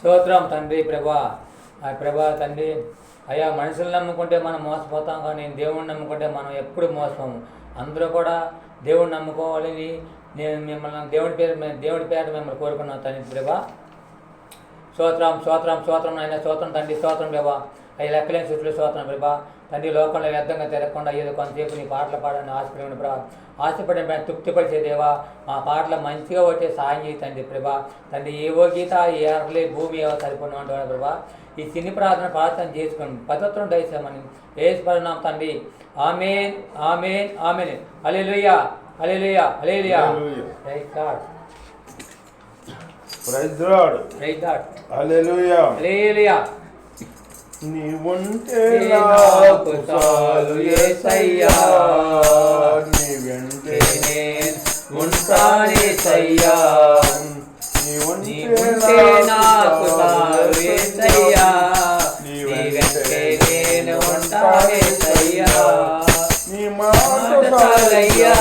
స్తోత్రం తండ్రి ప్రభా. ప్రభా తండ్రి అయ్యా, మనుషులు నమ్ముకుంటే మనం మోసపోతాం, కానీ దేవుణ్ణి నమ్ముకుంటే మనం ఎప్పుడు మోసపోము. అందరూ కూడా దేవుణ్ణి నమ్ముకోవాలని నేను మిమ్మల్ని దేవుడి పేరు మిమ్మల్ని కోరుకున్నాను తండ్రి ప్రభా. స్తోత్రం స్తోత్రం స్తోత్రం అయినా స్తోత్రం తండ్రి, స్తోత్రం ప్రభా. అవి లెక్కలేని స్థితిలో స్తోత్రం ప్రభా. తండ్రి లోకంలో వ్యర్థంగా తిరగకుండా ఏదో కొంతసేపు నీ పాటలు పాడని ఆశపడి ప్రభా. ఆశపడిన తృప్తిపరిచే దేవా, మా పాటలు మంచిగా వచ్చే సాయం చేయి తండ్రి ప్రభా. తండ్రి ఏవో గీత ఏ అర్లే భూమి ఏవో సరిపడిన అంటున్నాడు ప్రభా. ఈ చిన్ని ప్రార్థన చేసుకొని పవిత్రం దయచేయమని యేసుపరినామం తండ్రి. ఆమేన్ ఆమేన్ ఆమేన్. హల్లెలూయా హల్లెలూయా హల్లెలూయా. Praise God praise God praise God. హల్లెలూయా హల్లెలూయా. నీవుంటే నాకు చాలు యేసయ్యా, నీ వెంటే నేను ఉంటాను యేసయ్యా. నీవుంటే నాకు చాలు యేసయ్యా, నీ వెంటే నేను ఉంటాను యేసయ్యా. నీ మాట చాలయ్యా,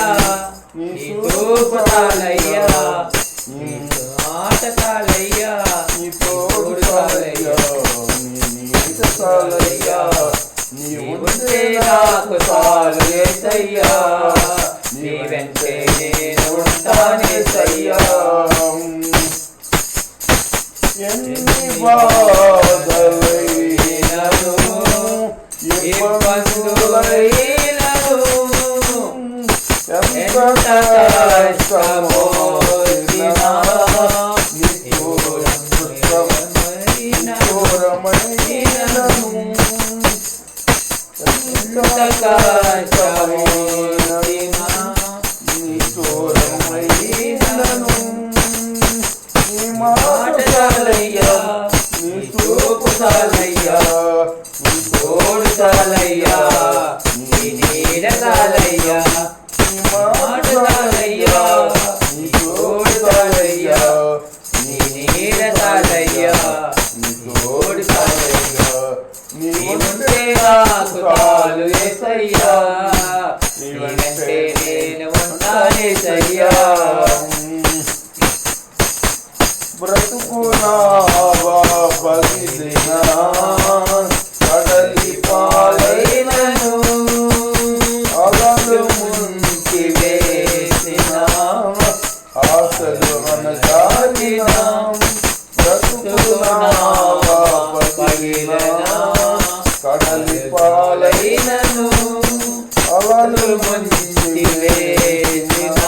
నీ చూపు చాలయ్యా, నీ మాట చాలయ్యా, నీ తోడు చాలయ్యా, చాలయ్యా. నీవుంటే నాకు చాలు యేసయ్యా, నీ వెంటే నేను ఉంటాను యేసయ్యా. ఎన్ని బాధలైనను ఇబ్బందులైనను ఎంత కష్టమో చాలయ్యా, నీ తోడు చాలయ్యా, నీ నీడ చాలయ్యా, నీ మాట చాలయ్యా, నీ తోడు చాలయ్యా, నీ నీడ చాలయ్యా, నీ తోడు చాలయ్యా. నీవుంటే నాకు చాలు యేసయ్యా, నీ వెంటే నేను ఉంటాను యేసయ్యా. బ్రతుకునా బలిదినా కడలి పాలైనను అలలు ముంచి వేసిన ఆశలు అనగాలిన బ్రతుకునా బలిదినా కడలి పాలైనను అలలు ముంచి వేసిన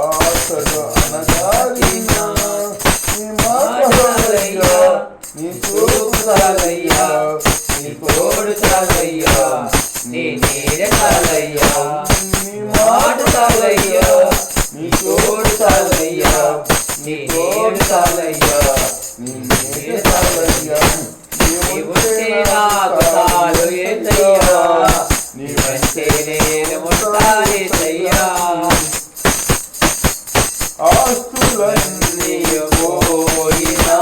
ఆశలు అనగాలిన నీ మాట చాలయ్యా, నీ చూపు చాలయ్యా, నీ తోడు చాలయ్యా, నీ నీడ చాలయ్యా, నీ మాట చాలయ్యా, నీ తోడు చాలయ్యా, నీ తోడు చాలయ్యా, నీ నీడ చాలయ్యా. నీవుంటే నాకు చాలు యేసయ్యా, నీ వెంటే నేను ఉంటాను యేసయ్యా. ఆస్తులన్నీ పోయినా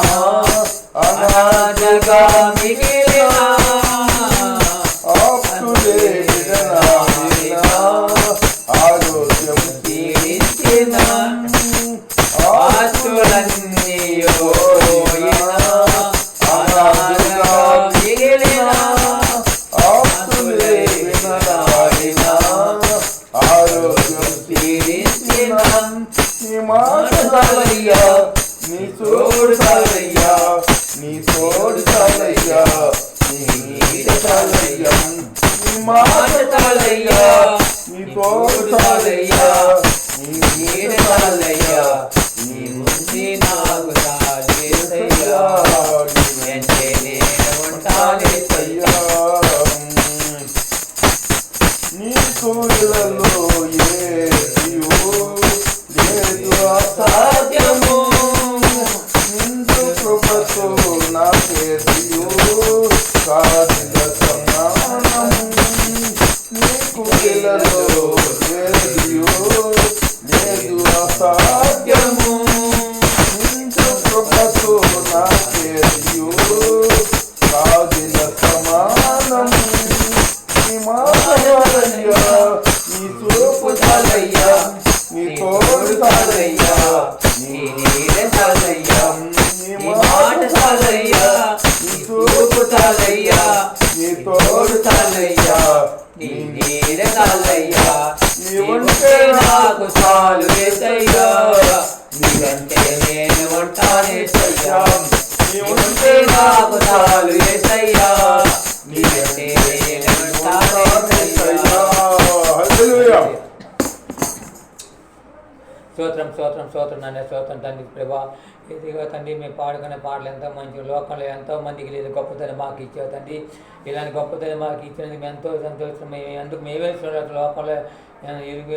అనాథగా మిగిలినా ఆప్తులే విడనాడినా ఆరోగ్యం తీరించిన ఆస్తులన్నీ పోయినా అనాథగా మిగిలినా ఆప్తులే విడనాడినా ఆరోగ్యం తీరించిన నీ మాట చాలయ్యా, నీ తోడు చాలయ్యా, నీ తోడు చాలయ్యా, నీ నీడ చాలయ్యా. నీ మాట చాలయ్యా, నీ తోడు చాలయ్యా, నీ నీడ చాలయ్యా. నీ ముందు నాకు చాలు యేసయ్యా, నీ వెంటే నేను ఉంటాను యేసయ్యా. నీ కోయిలలో లేదు అసాధ్యము, నిందు కృపతో నాకేదియు కాదిల సమానము. నీ కోయిలలో లేదు అసాధ్యము, నిందు ఉంటే నాకు చాలు యేసయ్యా, నీకంటే నేను ఉంటాను యేసయ్యా, నీ ఉంటే నాకు చాలు యేసయ్యా, నీకంటే నేను ఉంటాను యేసయ్యా. హల్లెలూయా. స్తోత్రం స్తోత్రం స్తోత్రం నాన్న, స్తోత్రం తండ్రి ప్రభా. ఇదిగో తండ్రి మేము పాడుకునే పాటలు ఎంతో మంచి లోకంలో ఎంతో మందికి లేదు గొప్పతనం మాకు ఇచ్చావు తండ్రి. ఇలాంటి గొప్పతనం మాకు ఇచ్చినందుకు మేము ఎంతో సంతోషం. ఎందుకు మేమే చూడాలి లోకంలో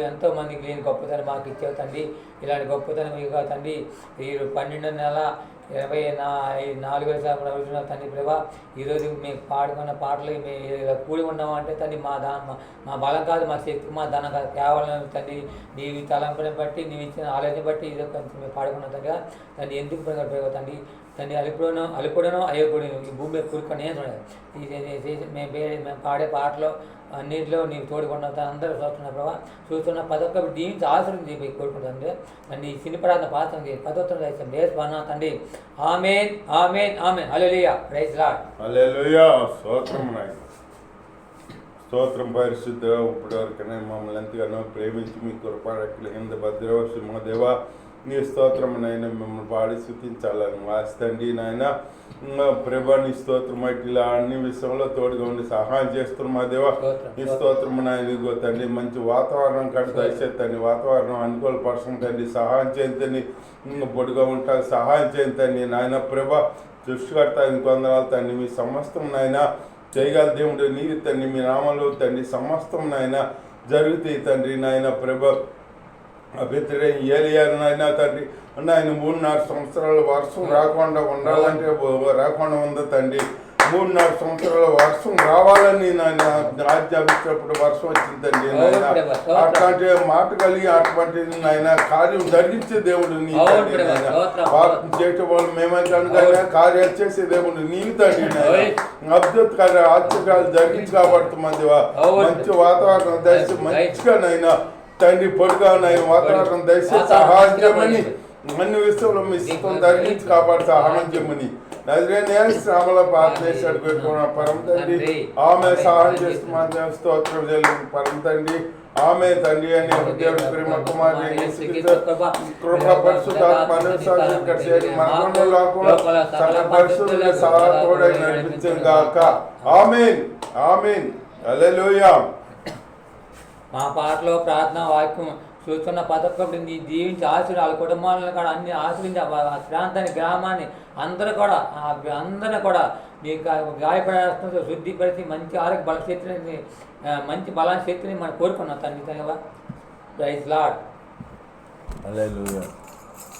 ఎంతో మందికి లేని గొప్పతనం మాకు ఇచ్చావు తండ్రి. ఇలాంటి గొప్పతనం ఇక తండ్రి ఈ 12వ నెల 24వ రోజున తండ్రి ప్రభా, ఈరోజు మేము పాడుకున్న పాటలు మేము ఇలా కూడి ఉన్నామంటే తండ్రి మా బలం కాదు, మా శక్తి, మా ధనం కాదు, కేవలం తండ్రి నీ తలంపుని బట్టి నీవు ఇచ్చిన ఆలోచన బట్టి ఇదో కొంచెం మేము పాడుకున్నాం తండ్రి. తండ్రి ఎందుకు ప్రభావ తండ్రి అలిపుడను అయ్యకుడు ఈ భూమి మీద కూరుకొని మేము పాడే పాటలో అన్నింటిలో నీవు తోడుకున్న అందరూ చూస్తున్న ప్రభావ. చూస్తున్న పదొక్క దీనికి ఆశ్రయం కోరుకుంటుంది తండ్రి. ఈ చిన్న ప్రార్థన పాత్ర పదోత్తరం చేస్తాం దేశ తండ్రి. ఆమేన్ ఆమేన్ ఆమేన్. హల్లెలూయా. Praise Lord. హల్లెలూయా. స్తోత్రం నాయన, స్తోత్రం పరిశుద్ధ. ఇప్పటివరకనే మమ్మల్ని ఎంతగానో ప్రేమించి మీ కృపారెక్కల కింద భద్రవర్షి మా దేవా, నీ స్తోత్రం నాయన మిమ్మల్ని పాడి స్థుతించాలని వాస్తండి నాయన. ప్రభా నీ స్తోత్రం ఇట్లా అన్ని విషయంలో తోడుగా ఉండి సహాయం చేస్తున్న మా దేవా, నీ స్తోత్రం నాయన. ఇదిగో తండ్రి మంచి వాతావరణం కట్టు దయచేతండి, వాతావరణం అనుకూలపరచం తండ్రి, సహాయం చేయండి, పొడిగా ఉంటాను సహాయం చేయండి నాయన. ప్రభా సృష్టికర్త ఇంకొందరాలు తండ్రి, మీ సమస్తం నాయన చేయగల దేవుడు నీరు తండ్రి, మీ నామంలో తండ్రి సమస్తం నాయన జరుగుతాయి తండ్రి నాయన. ప్రభా అభిత్రే ఏలియారు నాయన తండ్రి నాయన 3-4 సంవత్సరాల వర్షం రాకుండా ఉండాలంటే రాకుండా ఉంది తండ్రి. 3-4 సంవత్సరాల వర్షం రావాలని నాయన ఆజ్ఞాపించినప్పుడు వర్షం వచ్చిందండి నాయన. అట్లాంటి మాట కలిగి అటువంటి నాయన కార్యం జరిగించే దేవుడు నీ తండ్రి నాయన. వాక్యం చేయటం వాళ్ళు మేమైతాను కానీ కార్యాలు చేసే దేవుడు నీవు తండ్రి నాయన. అద్భుత కార్యాలు ఆశ్చర్యాలు జరిగించి కాబట్టి మంచి వాతావరణం దయచేసి మంచిగా నైనా తండ్రి పొడిగా నాయన వాతావరణం దయచేసి సహాయం చేయమని, అన్ని విషయంలో మీ సిద్ధం ధరించి కాపాడు సహాయం చేయమని నజరేయుని శ్రమల పాపేశాడు పెట్టుకున్న పరమ తండ్రి. ఆమె సహాయం చేస్తున్న స్తోత్రం చెల్లింది పరమ తండ్రి. ఆమె తండ్రి అని దేవుడి ప్రేమ కుమారుని కృప పరిశుద్ధాత్మ ఇక్కడ చేరి మనలో లేకుండా సకల పరిశుద్ధుల సహా తోడై నడిపించను గాక. ఆమేన్ ఆమేన్. హల్లెలూయా. మా పాటలో ప్రార్థన వాక్యం చూస్తున్న పథకం నీ దీవించి ఆశీర్వాదాలు వాళ్ళ కుటుంబాలను కూడా అన్ని ఆశ్రయించి ఆ ప్రాంతాన్ని గ్రామాన్ని అందరూ కూడా నీకు గాయపడేస్తుందో శుద్ధిపరిచి మంచి ఆరోగ్య బలశక్తిని మంచి బలాశక్తిని మనం కోరుకున్నాం తండ్రి. Praise Lord. హల్లెలూయా.